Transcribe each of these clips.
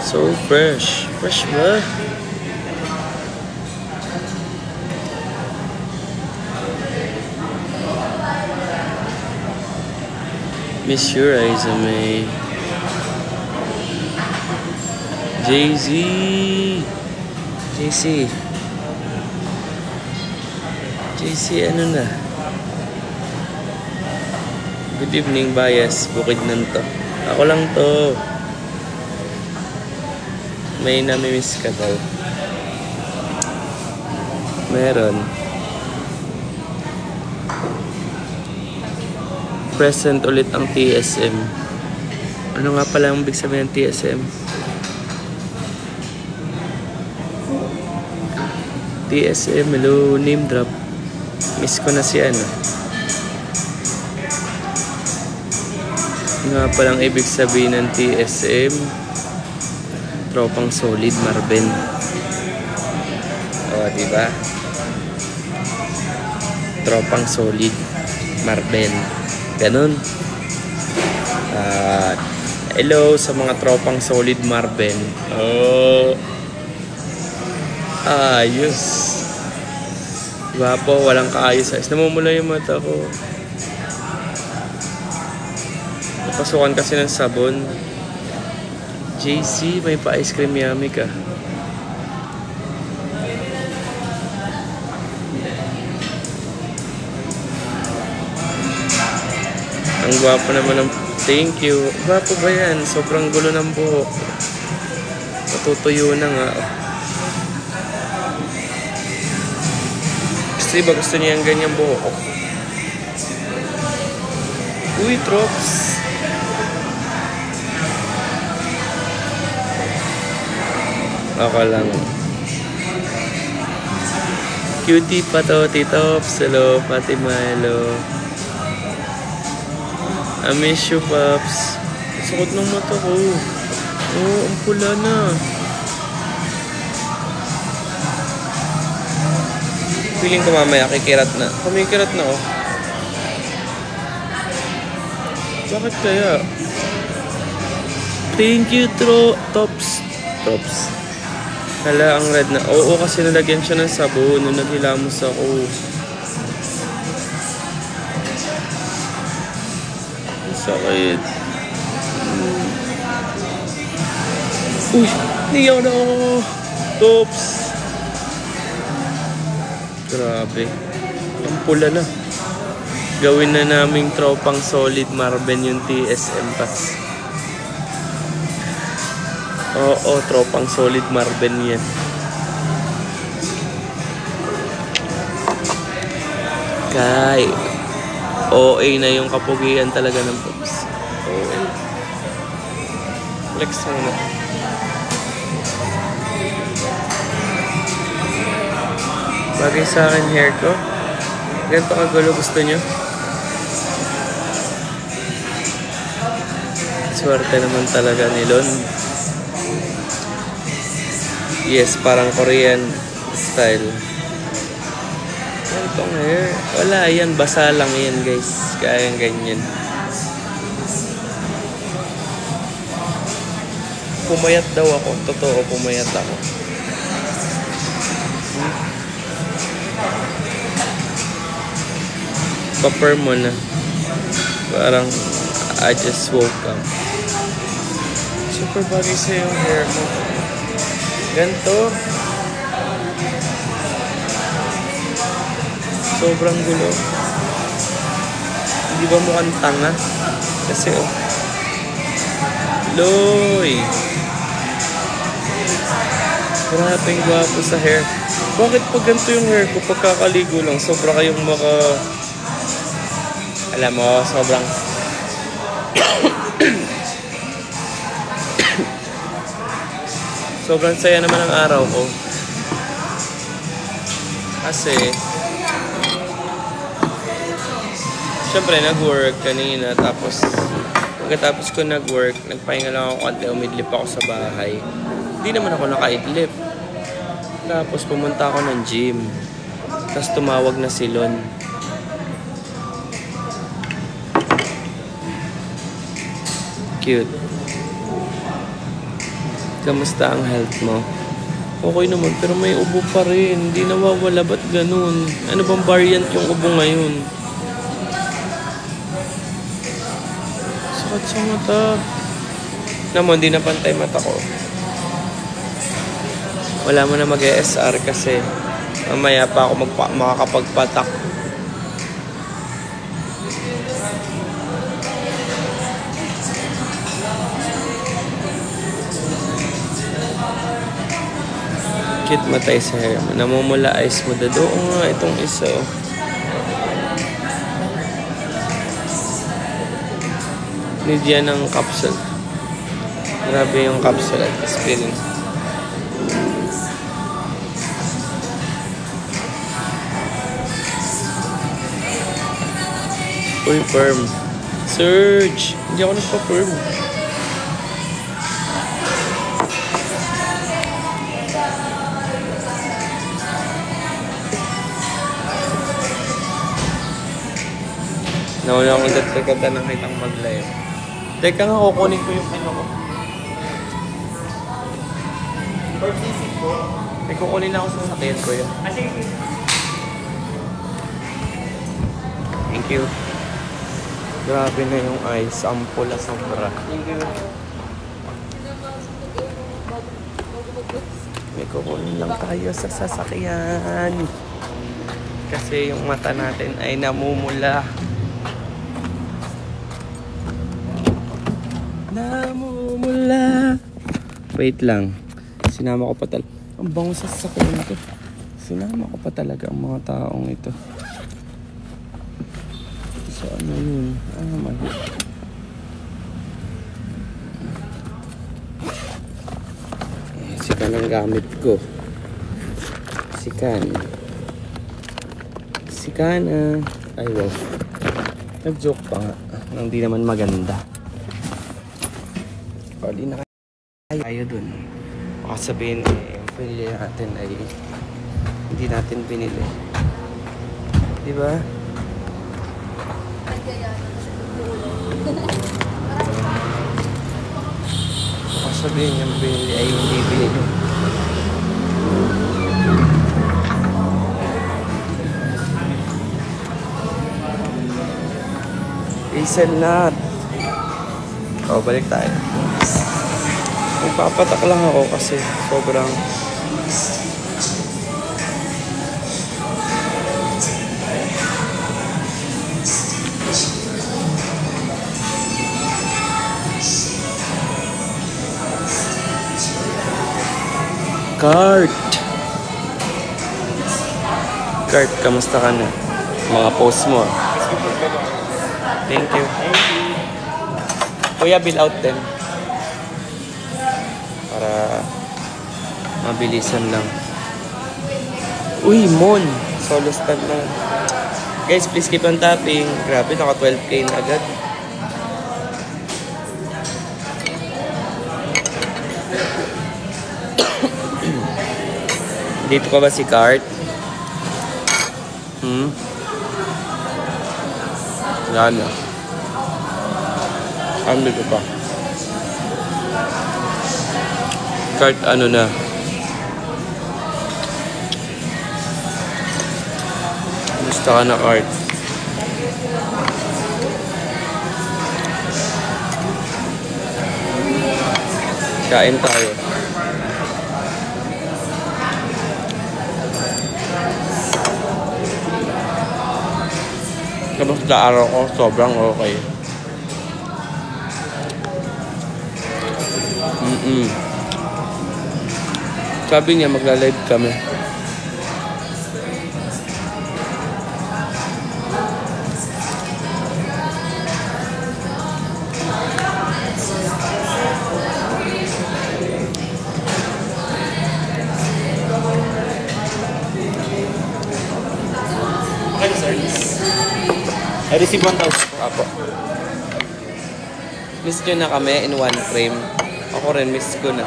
So fresh. Fresh ba? Miss your eyes, May. JC. JC, ano na? Good evening, bias. Bukid nan to. Ako lang to. May namimiss ka daw. Meron. Present ulit ang TSM. Ano nga pala ang big sabihin ng TSM? TSM, hello, name drop. Miss ko na si ano. Ano nga palang ibig sabihin ng TSM? Tropang solid, Marben. O, diba? Tropang solid, Marben. Ganun. Hello sa mga tropang solid, Marben. Oh. Ayos. Diba po, walang kaayos. Namumula yung mata ko. Napasukan kasi ng sabon. JC, may pa-ice cream yummy ka. Ang gwapo naman ng... Thank you. Gwapo ba yan? Sobrang gulo ng buhok. Matutuyo na nga. Gusto niya yung ganyang buhok. Uy, Trops. Ako lang. Cutie pa to, Titops. Hello, Fatima. Hello. I miss you, Pops. Sakot ng mata ko. Oh, ang pula na. Feeling ko mamaya kikirat na. Kumikirat na, oh. Bakit kaya? Thank you, Tops. Hala, ang red na. Oo, kasi nalagyan siya ng sabon nung naghilamos ako. Ang sakit. Uy, niyaw na ako. Tops. Grabe. Ang pula na. Gawin na naming tropang solid, Marben, yung TSM Pass. Oo, tropang solid, Marben yan. Kay OA na yung kapugian talaga ng Pops. OA. Flex muna. Bagay sa akin hair ko. Ganito kagulo, gusto nyo? Swerte naman talaga ni Lon. Yes, parang Korean style. Ganitong hair. Wala, yan. Basa lang yan, guys. Kaya ganyan. Pumayat daw ako. Totoo, pumayat ako. Pa-perm mo na. Parang I just woke up. Super bagay sa yung hair mo. Ganto. Sobrang gulo. Hindi ba mukhang tanga? Kasi oh. Loy. Maraming gwapo sa hair. Bakit pag ganito yung hair ko? Pagkakaligo lang, sobra kayong alam mo, sobrang sobrang saya naman ang araw ko. Kasi syempre nag-work kanina, tapos pagkatapos ko nag-work, nagpahinga lang ako konti, umidlip ako sa bahay. Hindi naman ako nakaidlip. Tapos pumunta ako ng gym. Tapos tumawag na si Lon. Cute. Kamusta ang health mo? Okay naman, pero may ubo pa rin. Hindi nawawala, ba't ganun? Ano bang variant yung ubo ngayon? Sakit sa mata. Naman, hindi na pantay mata ko. Wala mo na mag-ESR kasi mamaya pa ako makakapagpatak. Cute matay sa hair mo. Namumula eyes mo. Oo nga, itong isa. Need yan ng capsule. Grabe yung capsule at aspirin. Uy, perm. Surge! Hindi ako nagpa-perm. Nauna akong datkaganda na kitang mag-live. Teka nga, kukunin ko yung ano ko. May kukunin ako sa sakyan ko yun. Thank you. Grabe na yung eyes. Ang pula sobra. Thank you. May kukunin lang tayo sa sasakyan. Kasi yung mata natin ay namumula. Namumula. Wait lang. Sinama ko pa talaga. Ang bango sa sasakyan ito. Sinama ko pa talaga ang mga taong ito. So ano yun? Ano naman? Sikan ang gamit ko. Sikan. Sikan. Ay wow. Nag-joke pa nga. Hindi naman maganda. O di na kayo dun. Baka sabihin yung pinili natin ay hindi natin pinili. Diba? Baka sabihin yung pinili ay hindi pinili. Hazelnut. O, balik tayo. Magpapatak lang ako kasi sobrang Kurt, kamusta ka na? Mga post mo. Thank you. Kuya, bill out din. Para mabilisan lang. Uy, Mon! Solo stand na. Guys, please keep on tapping. Grabe, naka 12K na agad. Dito ka ba si Kurt? Yan na. Andito pa. Kurt, ano na? Gusto ka na, Kurt? Kain tayo. Kamusta araw ko? Sobrang okay. Sabi niya magla-live kami. Okay, sir. I received 1,000 po. Apo. Miss nyo na kami in one frame. Ako rin, miss ko na.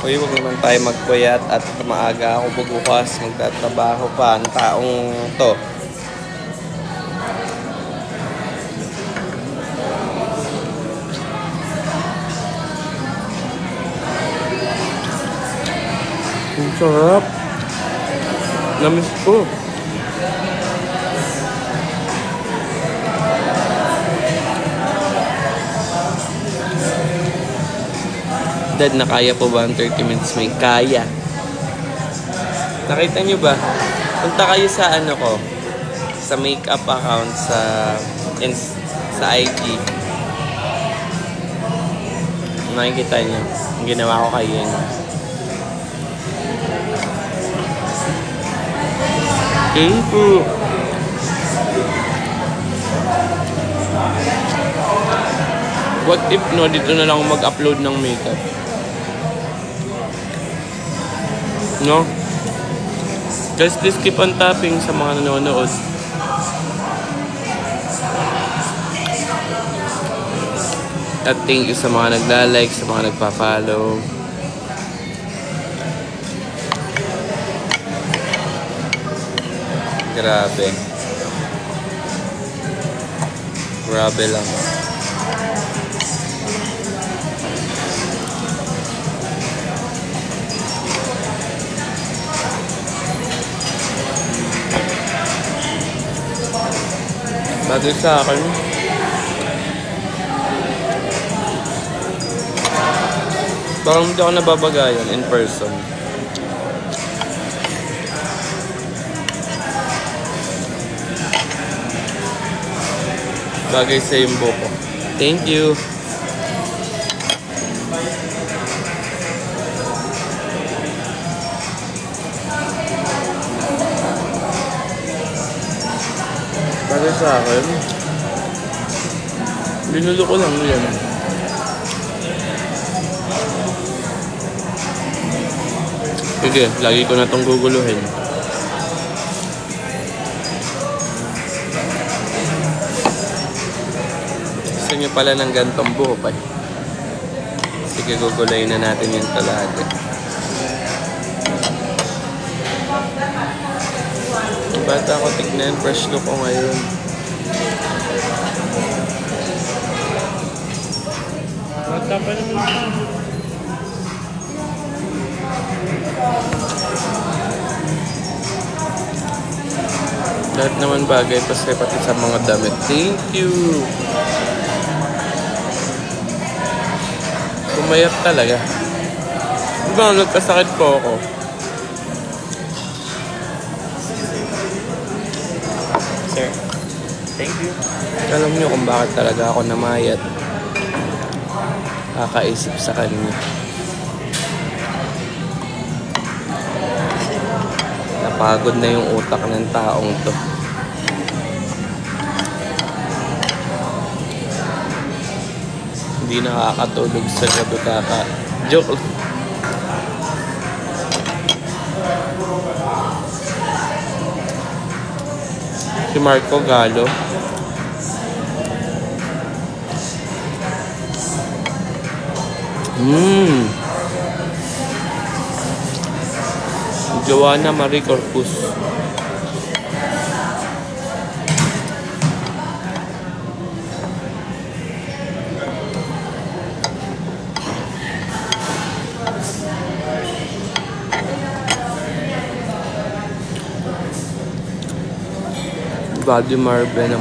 Uy, huwag naman tayo magpuyat at maaga ako bubukas. Magtatrabaho pa ang taong to. Sarap. Namiss ko. Dad, nakaya po ba ang 30 minutes? May kaya. Nakita nyo ba? Punta kayo sa ano ko, sa makeup account sa IG. Makikita nyo. Ang ginawa ko kayo yun. Okay po. What if no, dito na lang mag-upload ng makeup? No? Just please keep on tapping sa mga nanonood. At thank you sa mga nagla-like, sa mga nagpa-follow. Grabe. Grabe lang. Bagay sa akin. Parang hindi ako nababagayan in person. Bagay sa yung buko. Thank you. Bagay sa akin. Binulo ko lang yan. Sige, lagi ko na itong guguluhin. Gusto nyo pala ng gantong buhok eh. Sige, gugulayin na natin yung talaga. Bata ako, tignan. Fresh look ko ngayon. Bata pa naman. Lahat naman bagay, pati sa mga damit. Thank you! Pumayap talaga. Diba, nagkasakit po ako. Sir, thank you. Alam niyo kung bakit talaga ako namayat. Kakaisip sa kanya. Napagod na yung utak ng taong to. Hindi nakakatulog sa gabi joke lang. Si Marco Galo. Joanna Marie Corpus. Body Marble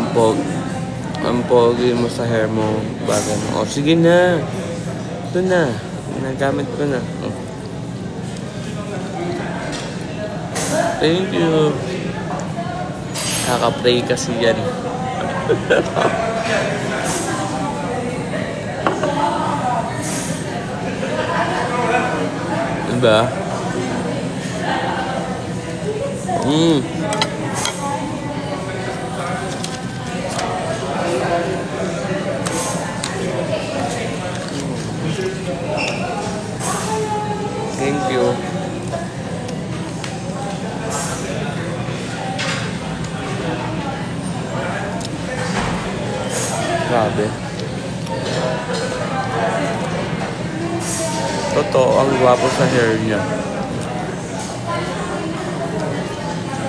ang pogi mo sa hair mo. Bagay mo. O, sige na. Ito na. Nagamit ko na. Thank you. Kaka-pray kasi yan. Diba? Thank you. Grabe. Totoo, ang gwapo sa hair niya.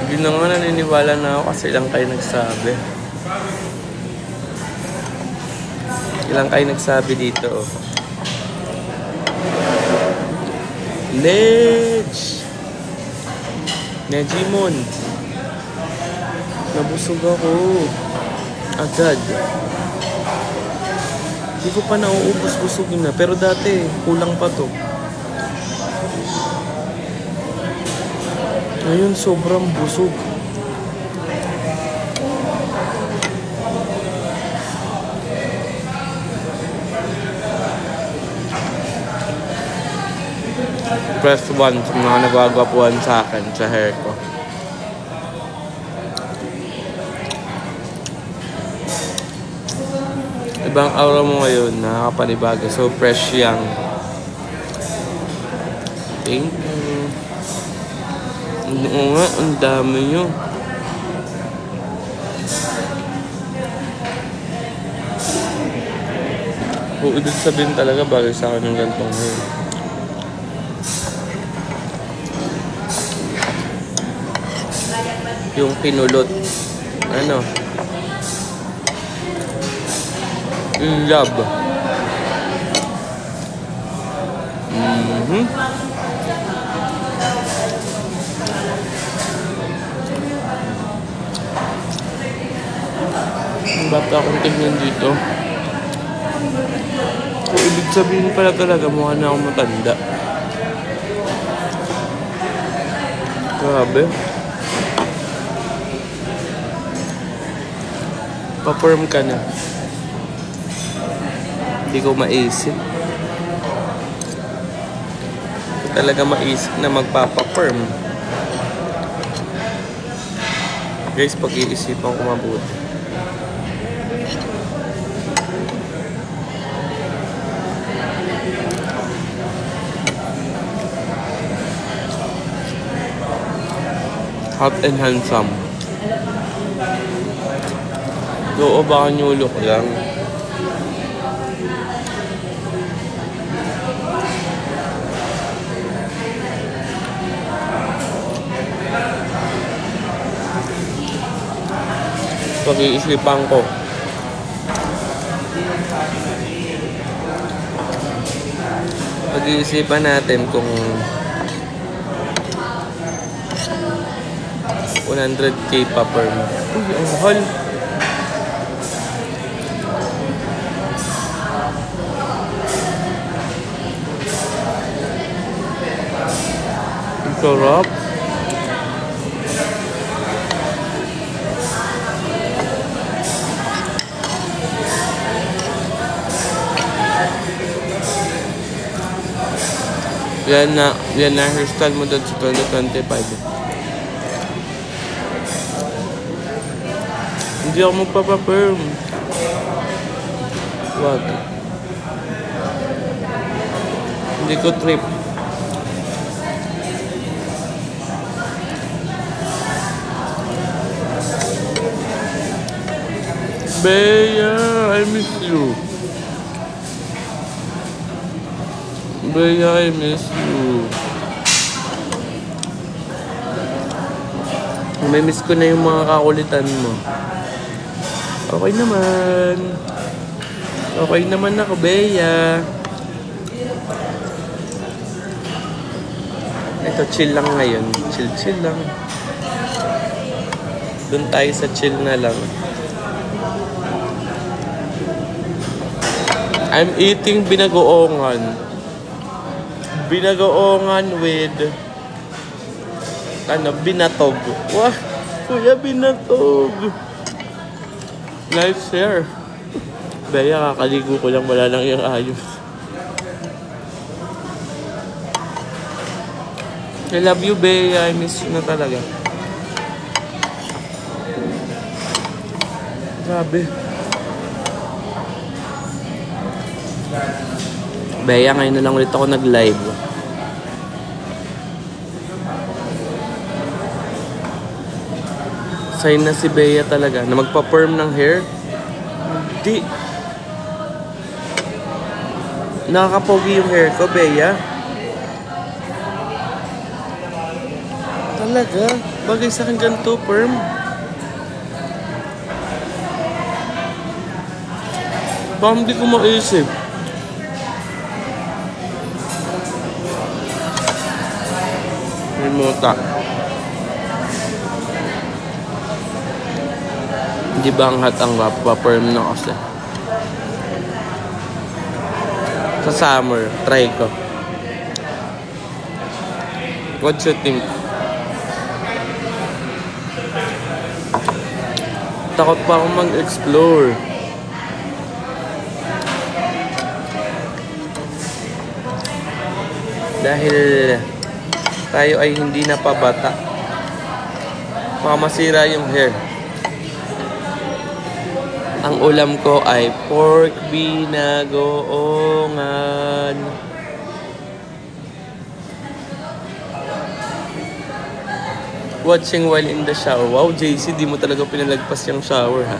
Hindi na nga naniniwala na ako kasi ilang kayo nagsabi. Ilang kayo nagsabi dito. Oh. Ledge! Nejimon. Nabusog ako. Agad. Hindi ko pa nauubos, busugin na. Pero dati, kulang pa to. Ngayon, sobrang busog. Press 1 sa mga nagwagwapuan sa akin sa hair ko. Ibang aura mo ngayon, nakakapanibago. So fresh young. Thank you. Oo nga, ang dami nyo. Kung ibig sabihin talaga, bagay sa akin ng gantong hair. Yung pinulot. Ano? Love. Bata akong tingnan dito. Kung ibig sabihin pala talaga, mukha na akong matanda. Grabe. Pa-perm ka na. Hindi ko maisip. Hindi talaga maisip na magpapa-perm. Guys, pag-iisipan ko mabuti. Hot and handsome. Oo, baka nyulok lang. Pag-iisipan ko. Pag-iisipan natin kung 100k pa per month. Uy, ang mahal. Ang sarap. Yan na hairstyle mo doon sa 2025. Hindi ako magpapaperm. Wag. Hindi ko trip. Bea, I miss you. Bea, I miss you. May-miss ko na yung mga kakulitan mo. Okay naman. Okay naman ako, Bea. Ito, chill lang ngayon. Chill lang. Doon tayo sa chill na lang. I'm eating binagoongan. Binagoongan with binatog. Wah, kuya, binatog. Life share. Bea, kakaligo ko lang, wala lang yung ayos. I love you, Bea. I miss you na talaga. Grabe. Bea, ngayon na lang ulit ako nag-live. Sign na si Bea talaga na magpa-perm ng hair. Hindi. Nakakapogi yung hair ko, Bea. Talaga. Bagay sa akin ganito, perm. Baka hindi ko maisip. May muta. Di ba ang hot ang paperm na kasi. Sa summer, try ko. What you think? Takot pa akong mag-explore. Dahil tayo ay hindi na pabata. Baka masira yung hair. Ang ulam ko ay pork binagoongan. Watching while in the shower. Wow, JC, di mo talaga pinalagpas yung shower, ha?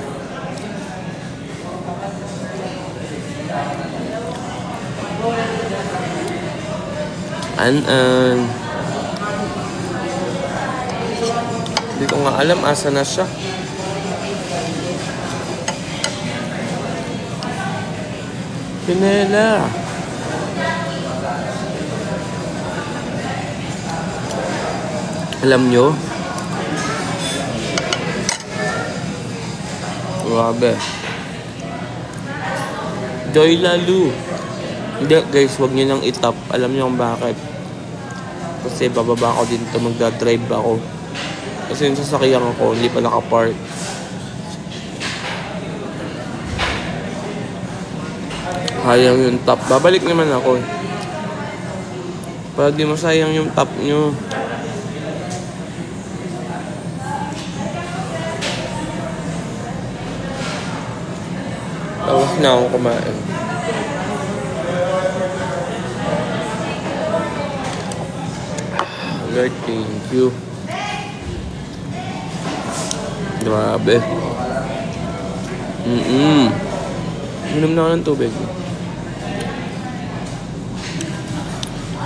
Hindi ko nga alam asa na siya. Pinela. Alam nyo? Grabe. Joy Lalu. Hindi guys, wag nyo nang itap. Alam nyo kung bakit. Kasi bababa ako dito, magdadrive ako. Kasi yung sasakyan ko, hindi pa nakapark. Sayang yung top. Babalik naman ako. Para di masayang yung top nyo. Tapos na akong kumain. Lord, thank you. Grabe. Inom na ako ng tubig.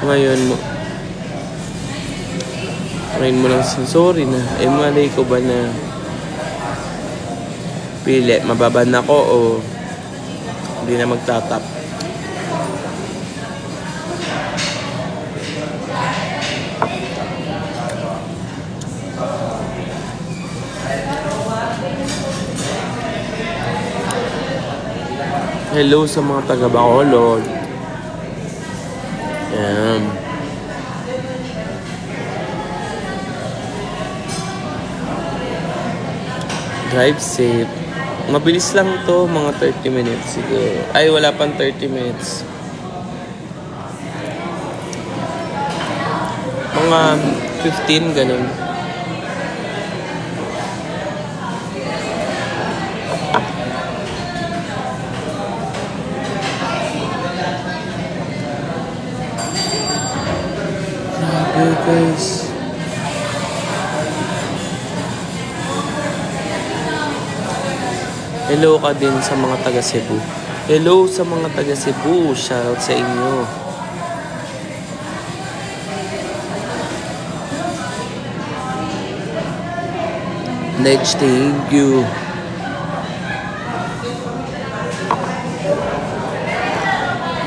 Ngayon mo lang sorry na. Malay ko ba na pili, mababan ako o hindi na magtatap. Hello sa mga taga Bacolod. Yan. Drive safe. Mabilis lang to, mga 30 minutes siguro. Ay, wala pang 30 minutes. Mga 15, ganun. Grabe guys. Hello ka din sa mga taga Cebu. Hello sa mga taga Cebu. Shoutout sa inyo. Next, thank you.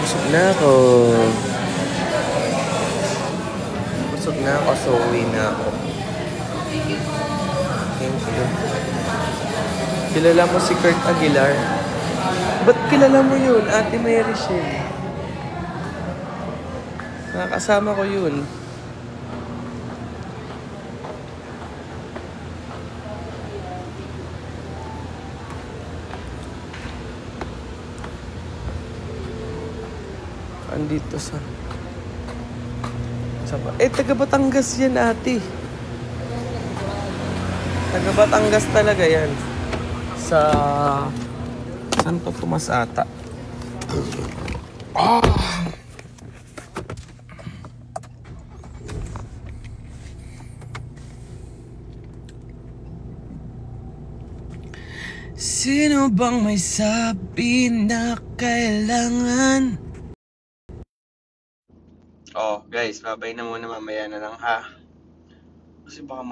Busog na ako. Busog na ako, so uwi na ako. Thank you. Kilala mo si Kurt Aguilar? Ba't kilala mo yun? Ate Mary Shell. Nakakasama ko yun. Andito sa taga Batangas yan, ate. Taga Batangas talaga yan. Sa Santo Tomas ata. Sino bang may sabi na kailangan? Oh, guys, babay na muna, mamaya na lang ha. Kasi baka